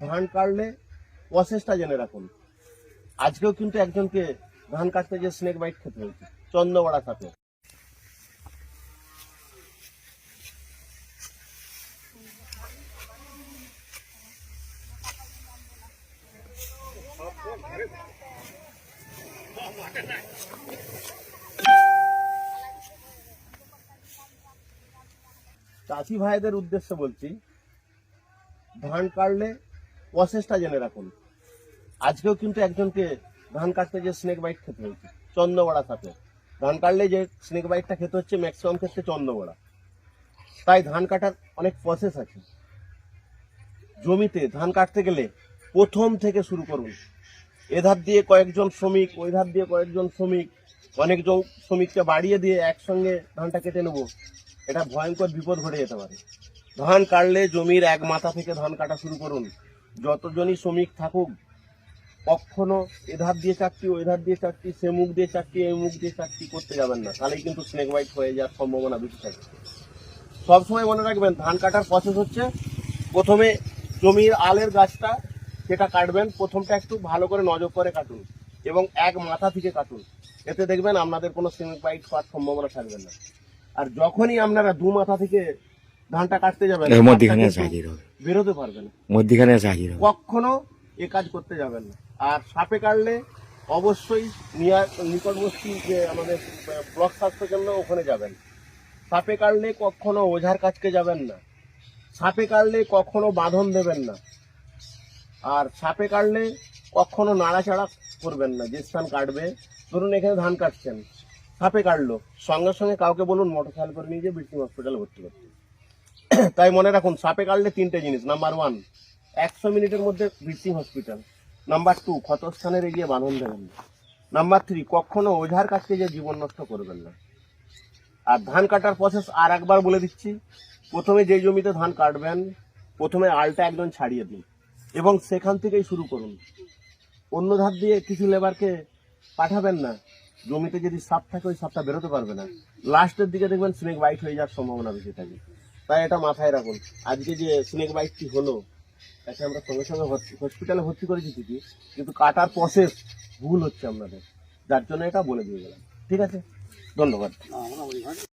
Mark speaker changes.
Speaker 1: ধান কাটলে প্রসেসটা জেনে রাখুন। আজকেও কিন্তু একজনকে ধান কাটতে যে স্নেক বাইট খেতে হয়েছে চন্দ্রবড়া সাথে। চাষি ভাইদের উদ্দেশ্যে বলছি, ধান কাটলে প্রসেসটা জেনে রাখুন। আজকেও কিন্তু একজনকে ধান কাটতে যে স্নেক বাইট খেতে হয়েছে চন্দ্রবড়া সাথে। ধান কাটলে যে স্নেক বাইটটা খেতে হচ্ছে ম্যাক্সিমাম ক্ষেত্রে চন্দ্রবড়া। তাই ধান কাটার অনেক প্রসেস আছে। জমিতে ধান কাটতে গেলে প্রথম থেকে শুরু করুন। এধার দিয়ে কয়েকজন শ্রমিক, ওই ধার দিয়ে কয়েকজন শ্রমিক, অনেকজন শ্রমিককে বাড়িয়ে দিয়ে একসঙ্গে ধানটা কেটে নেব, এটা ভয়ঙ্কর বিপদ ঘটে যেতে পারে। ধান কাটলে জমির এক মাথা থেকে ধান কাটা শুরু করুন। যতজনই শ্রমিক থাকুক, কখনো এধার দিয়ে চারটি, ওই ধার দিয়ে চারটি, সে মুখ দিয়ে চারটি, এই মুখ দিয়ে চারটি করতে যাবেন না, তাহলেই কিন্তু স্নেক বাইট হয়ে যাওয়ার সম্ভাবনা বেশি থাকে। সবসময় মনে রাখবেন, ধান কাটার প্রসেস হচ্ছে প্রথমে জমির আলের গাছটা যেটা কাটবেন, প্রথমটা একটু ভালো করে নজর করে কাটুন এবং এক মাথা থেকে কাটুন। এতে দেখবেন আপনাদের কোনো স্নেক বাইট হওয়ার সম্ভাবনা থাকবে না। আর যখনই আপনারা দু মাথা থেকে ধানটা কাটতে যাবেন, বেরোতে পারবেন কখনো এ কাজ করতে যাবেন না। আর সাপে কাটলে অবশ্যই নিকটবর্তী যে আমাদের ব্লক স্বাস্থ্য কেন্দ্র, ওখানে যাবেন। সাপে কাটলে কখনো ওঝার কাছকে যাবেন না। সাপে কাটলে কখনো বাঁধন দেবেন না। আর সাপে কাটলে কখনো নাড়াচাড়া করবেন না। যে স্থান কাটবে, ধরুন এখানে ধান কাটছেন, সাপে কাটলো, সঙ্গে সঙ্গে কাউকে বলুন মোটরসাইকেল করে নিয়ে গিয়ে বৃষ্টি হসপিটালে ভর্তি করতে। তাই মনে রাখুন, সাপে কাটলে তিনটে জিনিস। নাম্বার 1, 100 মিনিটের মধ্যে ব্রিথিং হসপিটাল। নাম্বার 2, ক্ষতস্থানের এগিয়ে বাঁধন দেবেন না। নাম্বার 3, কখনো ওঝার কাছে যে জীবন নষ্ট করবেন না। আর ধান কাটার প্রসেস আর একবার বলে দিচ্ছি। প্রথমে যে জমিতে ধান কাটবেন, প্রথমে আলটা একদম ছাড়িয়ে দিন এবং সেখান থেকেই শুরু করুন। অন্য ধার দিয়ে কিছু লেবারকে পাঠাবেন না। জমিতে যদি সাপ থাকে, ওই সাপটা বেরোতে পারবে না। লাস্টের দিকে দেখবেন স্নেক বাইট হয়ে যাওয়ার সম্ভাবনা বেশি থাকে। তাই এটা মাথায় রাখুন। আজকে যে স্নেক বাইটটি হলো, তাকে আমরা সঙ্গে সঙ্গে হসপিটালে ভর্তি করেছি ঠিকই, কিন্তু কাটার প্রসেস ভুল হচ্ছে আপনাদের, যার জন্য এটা বলে দিয়ে গেলাম। ঠিক আছে, ধন্যবাদ।